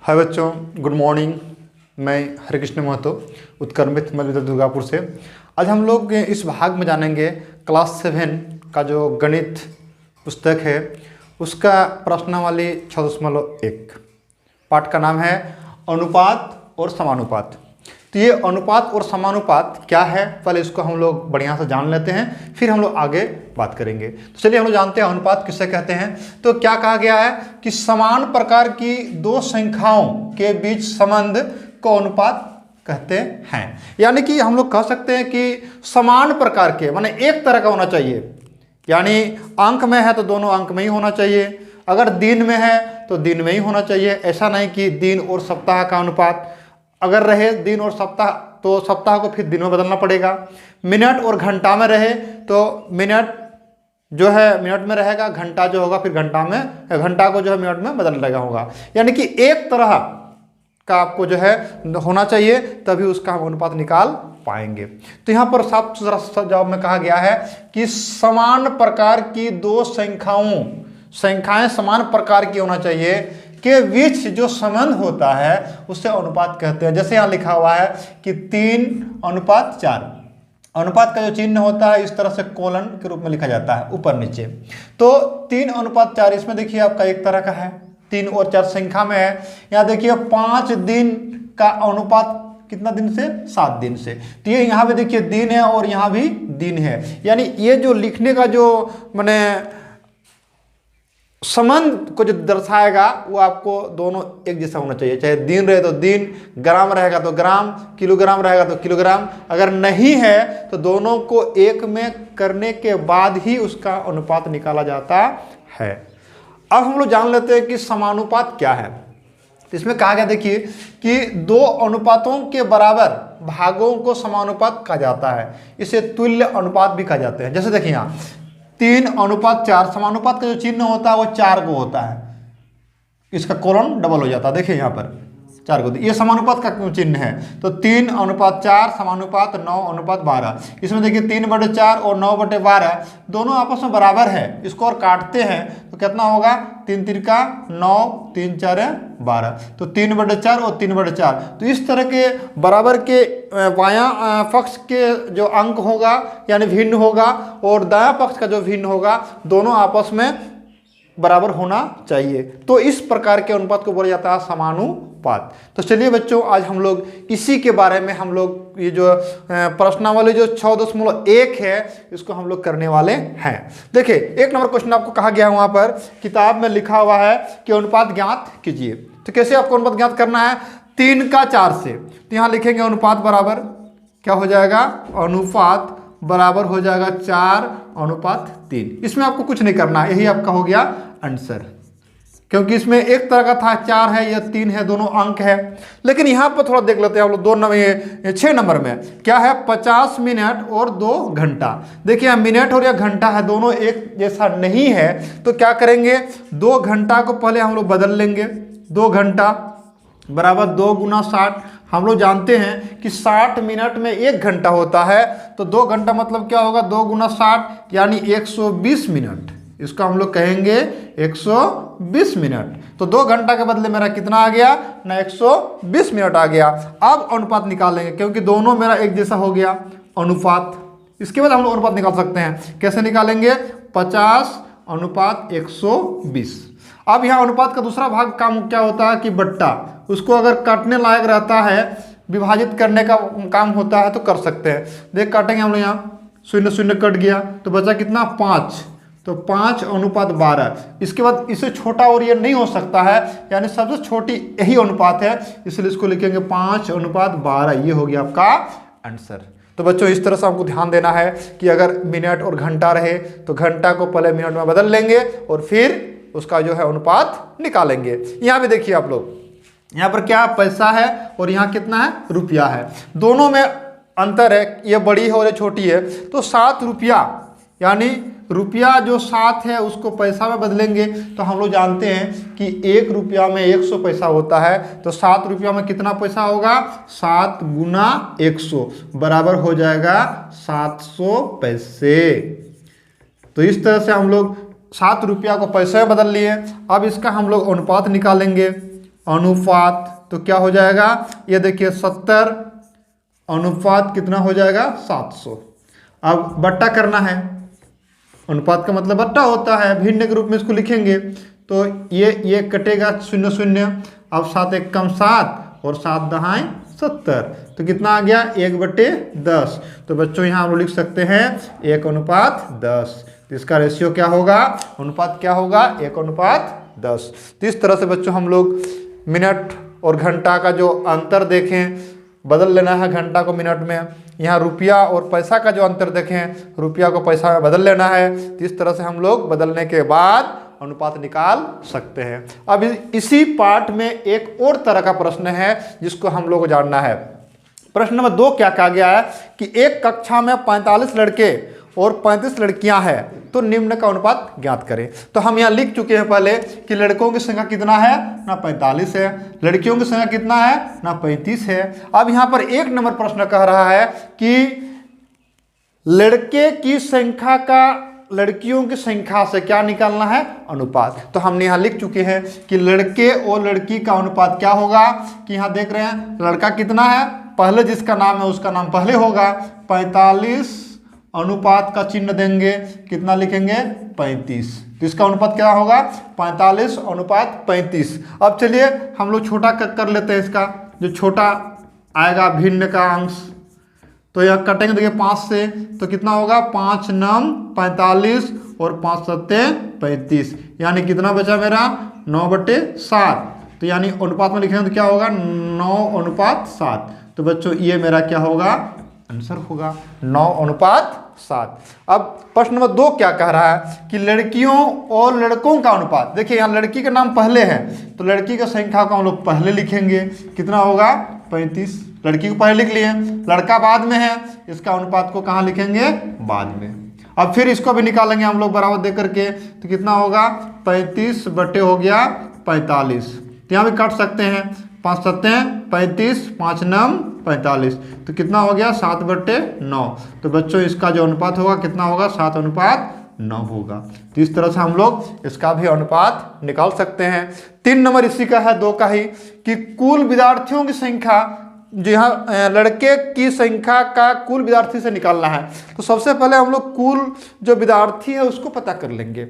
हाय बच्चों, good morning. मैं हरिकृष्ण महतो, उत्क्रमित मध्य विद्यालय दुर्गापुर से। आज हम लोग इस भाग में जानेंगे क्लास 7 का जो गणित पुस्तक है उसका प्रश्नावली 6.1। पाठ का नाम है अनुपात और समानुपात। तो ये अनुपात और समानुपात क्या है, पहले इसको हम लोग बढ़िया से जान लेते हैं, फिर हम लोग आगे बात करेंगे। तो चलिए हम लोग जानते हैं अनुपात किसे कहते हैं। तो क्या कहा गया है कि समान प्रकार की दो संख्याओं के बीच संबंध को अनुपात कहते हैं। यानी कि हम लोग कह सकते हैं कि समान प्रकार के माने एक तरह का होना चाहिए। यानी अंक में है तो दोनों अंक में ही होना चाहिए, अगर दिन में है तो दिन में ही होना चाहिए। ऐसा नहीं कि दिन और सप्ताह का अनुपात अगर रहे दिन और सप्ताह तो सप्ताह को फिर दिन में बदलना पड़ेगा। मिनट और घंटा में रहे तो मिनट जो है मिनट में रहेगा, घंटा जो होगा फिर घंटा को जो है मिनट में बदल रहेगा होगा। यानी कि एक तरह का आपको जो है होना चाहिए, तभी उसका हम अनुपात निकाल पाएंगे। तो यहाँ पर साफ सुथरा जवाब में कहा गया है कि समान प्रकार की दो संख्याएं समान प्रकार की होना चाहिए के बीच जो संबंध होता है उसे अनुपात कहते हैं। जैसे यहाँ लिखा हुआ है कि 3:4। अनुपात का जो चिन्ह होता है इस तरह से कोलन के रूप में लिखा जाता है ऊपर नीचे। तो 3:4 इसमें देखिए आपका एक तरह का है, 3 और 4 संख्या में है। यहाँ देखिए 5 दिन का अनुपात कितना दिन से, 7 दिन से। तो ये यहाँ पे देखिए दिन है और यहाँ भी दिन है। यानी ये जो लिखने का जो माने संबंध को जो दर्शाएगा वो आपको दोनों एक जैसा होना चाहिए। चाहे दिन रहे तो दिन, ग्राम रहेगा तो ग्राम, किलोग्राम रहेगा तो किलोग्राम। अगर नहीं है तो दोनों को एक में करने के बाद ही उसका अनुपात निकाला जाता है। अब हम लोग जान लेते हैं कि समानुपात क्या है। तो इसमें कहा गया देखिए कि दो अनुपातों के बराबर भागों को समानुपात कहा जाता है। इसे तुल्य अनुपात भी कहा जाते हैं। जैसे देखिए यहाँ 3:4 समानुपात का जो चिन्ह होता है वो 4 को होता है, इसका कोलन डबल हो जाता है। देखिए यहाँ पर 4 को, ये समानुपात का चिन्ह है। तो 3:4 समानुपात 9:12। इसमें देखिए 3/4 और 9/12 दोनों आपस में बराबर है। इसको और काटते हैं तो कितना होगा, 3 तिरका 9, 3 4 12। तो 3/4 और 3/4। तो इस तरह के बराबर के बायां पक्ष के जो अंक होगा यानी भिन्न होगा और दायां पक्ष का जो भिन्न होगा दोनों आपस में बराबर होना चाहिए। तो इस प्रकार के अनुपात को बोला जाता है समानुपात। तो चलिए बच्चों, आज हम लोग इसी के बारे में हम लोग ये जो प्रश्नावली जो 6.1 है इसको हम लोग करने वाले हैं। देखिए 1 नंबर क्वेश्चन आपको कहा गया है, वहां पर किताब में लिखा हुआ है कि अनुपात ज्ञात कीजिए। तो कैसे आपको अनुपात ज्ञात करना है, 3:4 से। तो यहाँ लिखेंगे अनुपात बराबर क्या हो जाएगा, अनुपात बराबर हो जाएगा 4:3। इसमें आपको कुछ नहीं करना है, यही आपका हो गया आंसर। क्योंकि इसमें एक तरह का था 4 है या 3 है, दोनों अंक है। लेकिन यहाँ पर थोड़ा देख लेते हैं हम लोग 6 नंबर में क्या है, 50 मिनट और 2 घंटा। देखिए मिनट और या घंटा है, दोनों एक जैसा नहीं है। तो क्या करेंगे, 2 घंटा को पहले हम लोग बदल लेंगे। 2 घंटा बराबर 2 × 60। हम लोग जानते हैं कि 60 मिनट में 1 घंटा होता है। तो 2 घंटा मतलब क्या होगा, 2 × 60 यानी 120 मिनट। इसको हम लोग कहेंगे 120 मिनट। तो 2 घंटा के बदले मेरा कितना आ गया ना, 120 मिनट आ गया। अब अनुपात निकालेंगे क्योंकि दोनों मेरा एक जैसा हो गया अनुपात। इसके बाद हम लोग अनुपात निकाल सकते हैं। कैसे निकालेंगे, 50:120। अब यहाँ अनुपात का दूसरा भाग काम क्या होता है कि बट्टा, उसको अगर काटने लायक रहता है, विभाजित करने का काम होता है तो कर सकते हैं। देख काटेंगे हम लोग, यहाँ 0 0 कट गया तो बचा कितना, 5। तो 5:12। इसके बाद इससे छोटा और ये नहीं हो सकता है, यानी सबसे छोटी यही अनुपात है, इसलिए इसको लिखेंगे 5:12। ये हो गया आपका आंसर। तो बच्चों इस तरह से आपको ध्यान देना है कि अगर मिनट और घंटा रहे तो घंटा को पहले मिनट में बदल लेंगे और फिर उसका जो है अनुपात निकालेंगे। यहाँ पे देखिए आप लोग, यहाँ पर क्या पैसा है और यहाँ कितना है, रुपया है। दोनों में अंतर है, ये बड़ी है और ये छोटी है। तो 7 रुपया यानी रुपया जो 7 है उसको पैसा में बदलेंगे। तो हम लोग जानते हैं कि 1 रुपया में 100 पैसा होता है। तो 7 रुपया में कितना पैसा होगा, 7 × 100 बराबर हो जाएगा 700 पैसे। तो इस तरह से हम लोग 7 रुपया को पैसे में बदल लिए। अब इसका हम लोग अनुपात निकालेंगे। अनुपात, तो क्या हो जाएगा, ये देखिए 70 अनुपात कितना हो जाएगा 700। अब बट्टा करना है, अनुपात का मतलब बट्टा होता है, भिन्न के रूप में इसको लिखेंगे। तो ये कटेगा 0 0, अब 7 1 कम 7 और 7 दहाएं 70, तो कितना आ गया 1/10। तो बच्चों यहाँ हम लोग लिख सकते हैं 1:10। तो इसका रेशियो क्या होगा, अनुपात क्या होगा 1:10। तो इस तरह से बच्चों हम लोग मिनट और घंटा का जो अंतर देखें, बदल लेना है घंटा को मिनट में। यहाँ रुपया और पैसा का जो अंतर देखें, रुपया को पैसा में बदल लेना है। तो इस तरह से हम लोग बदलने के बाद अनुपात निकाल सकते हैं। अब इसी पार्ट में एक और तरह का प्रश्न है जिसको हम लोग को जानना है। प्रश्न नंबर 2 क्या कहा गया है कि एक कक्षा में 45 लड़के और 35 लड़कियां हैं, तो निम्न का अनुपात ज्ञात करें। तो हम यहाँ लिख चुके हैं पहले कि लड़कों की संख्या कितना है ना 45 है, लड़कियों की संख्या कितना है ना 35 है। अब यहाँ पर 1 नंबर प्रश्न कह रहा है कि लड़के की संख्या का लड़कियों की संख्या से क्या निकालना है, अनुपात। तो हमने यहाँ लिख चुके हैं कि लड़के और लड़की का अनुपात क्या होगा, कि यहाँ देख रहे हैं लड़का कितना है, पहले जिसका नाम है उसका नाम पहले होगा, 45 अनुपात का चिन्ह देंगे, कितना लिखेंगे 35। तो इसका अनुपात क्या होगा 45:35। अब चलिए हम लोग छोटा कर लेते हैं, इसका जो छोटा आएगा भिन्न का अंश, तो यह कटेंगे देखिए 5 से, तो कितना होगा 5 9 45 और 5 7 35, यानी कितना बचा मेरा 9/7। तो यानी अनुपात में लिखेंगे तो क्या होगा 9:7। तो बच्चों ये मेरा क्या होगा आंसर होगा 9:7। अब प्रश्न नंबर 2 क्या कह रहा है कि लड़कियों और लड़कों का अनुपात। देखिए यहाँ लड़की का नाम पहले है तो लड़की की संख्या को हम लोग पहले लिखेंगे, कितना होगा 35। लड़की को पहले लिख लिए, लड़का बाद में है, इसका अनुपात को कहाँ लिखेंगे बाद में। अब फिर इसको भी निकालेंगे हम लोग बराबर दे करके, तो कितना होगा 35 बटे हो गया 45। तो यहाँ भी काट सकते हैं, 5 7 35 5 9 45, तो कितना हो गया 7/9। तो बच्चों इसका जो अनुपात होगा कितना होगा 7:9 होगा। तो इस तरह से हम लोग इसका भी अनुपात निकाल सकते हैं। 3 नंबर इसी का है 2 का ही, कि कुल विद्यार्थियों की संख्या, जी हाँ लड़के की संख्या का कुल विद्यार्थी से निकालना है। तो सबसे पहले हम लोग कुल जो विद्यार्थी है उसको पता कर लेंगे।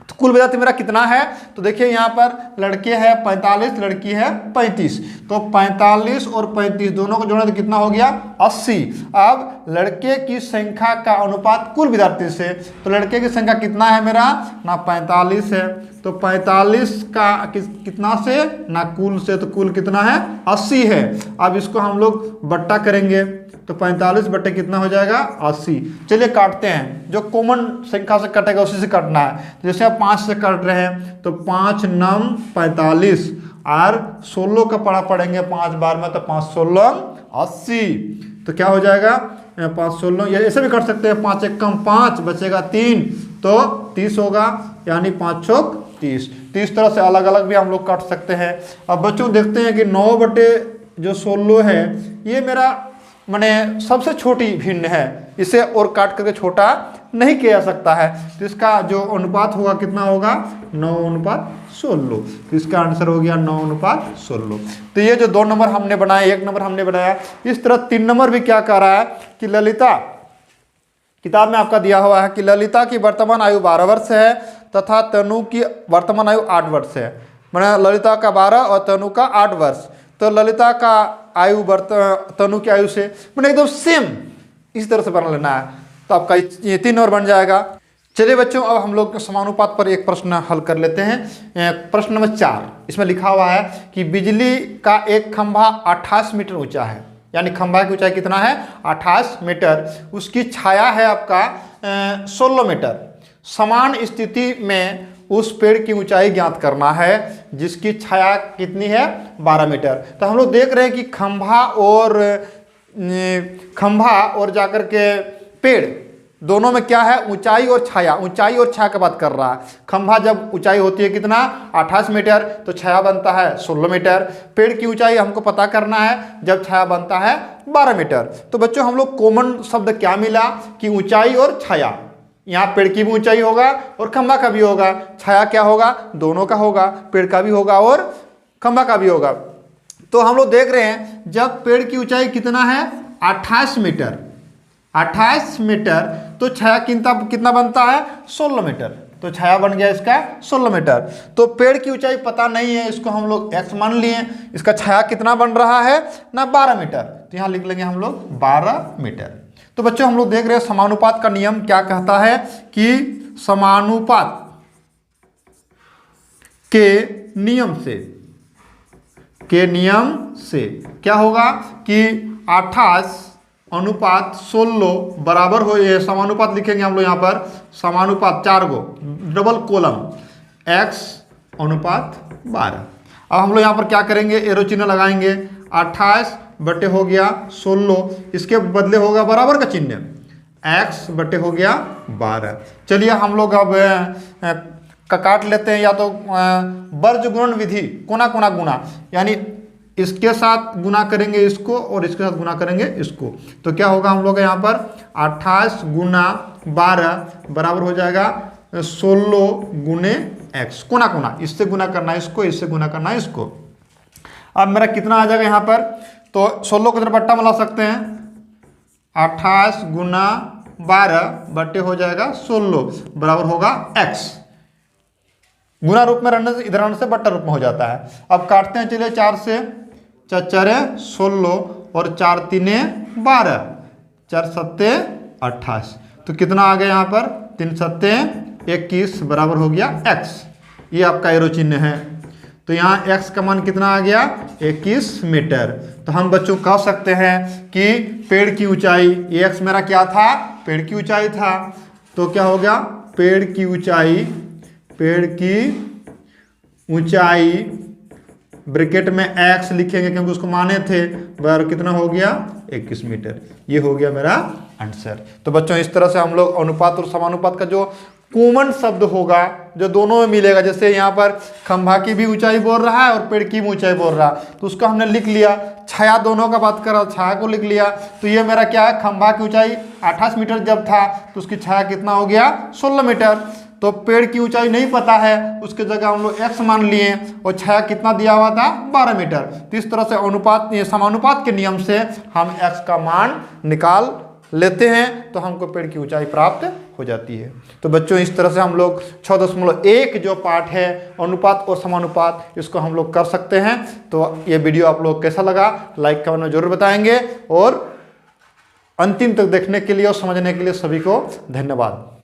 तो कुल विद्यार्थी मेरा कितना है, तो देखिए यहाँ पर लड़के हैं 45, लड़की है 35, तो 45 और 35 दोनों को जोड़े तो कितना हो गया 80। अब लड़के की संख्या का अनुपात कुल विद्यार्थी से, तो लड़के की संख्या कितना है मेरा ना 45 है, तो 45 का कितना से ना कुल से, तो कुल कितना है 80 है। अब इसको हम लोग बट्टा करेंगे, तो 45 बटे कितना हो जाएगा 80। चलिए काटते हैं, जो कॉमन संख्या से कटेगा उसी से काटना है। जैसे आप 5 से काट रहे हैं तो 5 9 45 और 16 का पड़ा पड़ेंगे 5 बार में, तो 5 16 80। तो क्या हो जाएगा 5 16, या ऐसे भी काट सकते हैं, 5 1 कम 5 बचेगा 3, तो 30 होगा, यानी 5 चौक 30। तो इस तरह से अलग अलग भी हम लोग काट सकते हैं। अब बच्चों देखते हैं कि 9 बटे जो 16 है ये मेरा माने सबसे छोटी भिन्न है, इसे और काट करके छोटा नहीं किया जा सकता है। तो इसका जो अनुपात होगा कितना होगा 9:16। तो इसका आंसर हो गया 9:16। तो ये जो 2 नंबर हमने बनाया, 1 नंबर हमने बनाया, इस तरह 3 नंबर भी क्या कह रहा है कि ललिता, किताब में आपका दिया हुआ है कि ललिता की वर्तमान आयु 12 वर्ष है तथा तनु की वर्तमान आयु 8 वर्ष है। माना ललिता का 12 और तनु का 8 वर्ष, तो ललिता का आयु तनु की आयु से मैंने एकदम सेम इस तरह से बना लेना है, तो आपका ये 3 नंबर बन जाएगा। चलिए बच्चों अब हम लोग समानुपात पर एक प्रश्न हल कर लेते हैं। प्रश्न नंबर 4, इसमें लिखा हुआ है कि बिजली का एक खंभा 28 मीटर ऊंचा है, यानी खंभा की ऊंचाई कितना है 28 मीटर, उसकी छाया है आपका 16 मीटर। समान स्थिति में उस पेड़ की ऊंचाई ज्ञात करना है जिसकी छाया कितनी है 12 मीटर। तो हम लोग देख रहे हैं कि खंभा और जाकर के पेड़ दोनों में क्या है ऊंचाई और छाया, ऊंचाई और छाया की बात कर रहा है। खंभा जब ऊंचाई होती है कितना 28 मीटर, तो छाया बनता है 16 मीटर। पेड़ की ऊंचाई हमको पता करना है जब छाया बनता है 12 मीटर। तो बच्चों हम लोग कॉमन शब्द क्या मिला कि ऊंचाई और छाया। यहाँ पेड़ की भी ऊंचाई होगा और खंभा का भी होगा, छाया क्या होगा दोनों का होगा, पेड़ का भी होगा और खंभा का भी होगा। तो हम लोग देख रहे हैं जब पेड़ की ऊंचाई कितना है 28 मीटर, 28 मीटर, तो छाया कितना बनता है 16 मीटर। तो छाया बन गया इसका 16 मीटर। तो पेड़ की ऊंचाई पता नहीं है, इसको हम लोग x मान लिए। इसका छाया कितना बन रहा है ना 12 मीटर, तो यहाँ लिख लेंगे हम लोग 12 मीटर। तो बच्चों हम लोग देख रहे हैं समानुपात का नियम क्या कहता है कि समानुपात के नियम से क्या होगा कि 28 अनुपात 16 बराबर हो, ये समानुपात लिखेंगे हम लोग यहाँ पर, समानुपात 4 गो डबल कॉलम x अनुपात 12। अब हम लोग यहाँ पर क्या करेंगे, एरो चिन्ह लगाएंगे, 28 बटे हो गया 16, इसके बदले होगा बराबर का चिन्ह, x बटे हो गया 12। चलिए हम लोग अब काट लेते हैं, या तो वर्ज गुणन विधि, कोना कोना गुणा, यानी इसके साथ गुना करेंगे इसको और इसके साथ गुना करेंगे इसको। तो क्या होगा हम लोग यहाँ पर 28 गुना 12 बराबर हो जाएगा 16 गुने x, कोना कोना, इससे गुना करना है इसको, इससे गुना करना है इसको। अब मेरा कितना आ जाएगा यहाँ पर, तो 16 को इधर बट्टा मिला सकते हैं, 28 गुना 12 बट्टे हो जाएगा 16 बराबर होगा x। गुना रूप में रहने से इधर आने से बट्टा रूप में हो जाता है। अब काटते हैं, चलिए 4 से 4 16 और 4 3 12, 4 7 28, तो कितना आ गया यहाँ पर 3 7 21 बराबर हो गया x। ये आपका एरो चिन्ह है। तो यहाँ x का मान कितना आ गया 21 मीटर। तो हम बच्चों कह सकते हैं कि पेड़ की ऊंचाई, ये x मेरा क्या था, पेड़ की ऊंचाई था, तो क्या हो गया पेड़ की ऊंचाई ब्रैकेट में x लिखेंगे क्योंकि उसको माने थे, बराबर कितना हो गया 21 मीटर। ये हो गया मेरा आंसर। तो बच्चों इस तरह से हम लोग अनुपात और समानुपात का जो कॉमन शब्द होगा, जो दोनों में मिलेगा, जैसे यहाँ पर खंभा की भी ऊंचाई बोल रहा है और पेड़ की भी ऊंचाई बोल रहा है, तो उसको हमने लिख लिया। छाया दोनों का बात कर रहा, छाया को लिख लिया। तो ये मेरा क्या है, खंभा की ऊंचाई 28 मीटर जब था तो उसकी छाया कितना हो गया 16 मीटर। तो पेड़ की ऊंचाई नहीं पता है, उसके जगह हम लोग x मान लिए और छाया कितना दिया हुआ था 12 मीटर। तो इस तरह से अनुपात, समानुपात के नियम से हम x का मान निकाल लेते हैं, तो हमको पेड़ की ऊंचाई प्राप्त हो जाती है। तो बच्चों इस तरह से हम लोग 6.1 जो पार्ट है अनुपात और समानुपात, इसको हम लोग कर सकते हैं। तो ये वीडियो आप लोग कैसा लगा, लाइक कमेंट में जरूर बताएंगे, और अंतिम तक देखने के लिए और समझने के लिए सभी को धन्यवाद।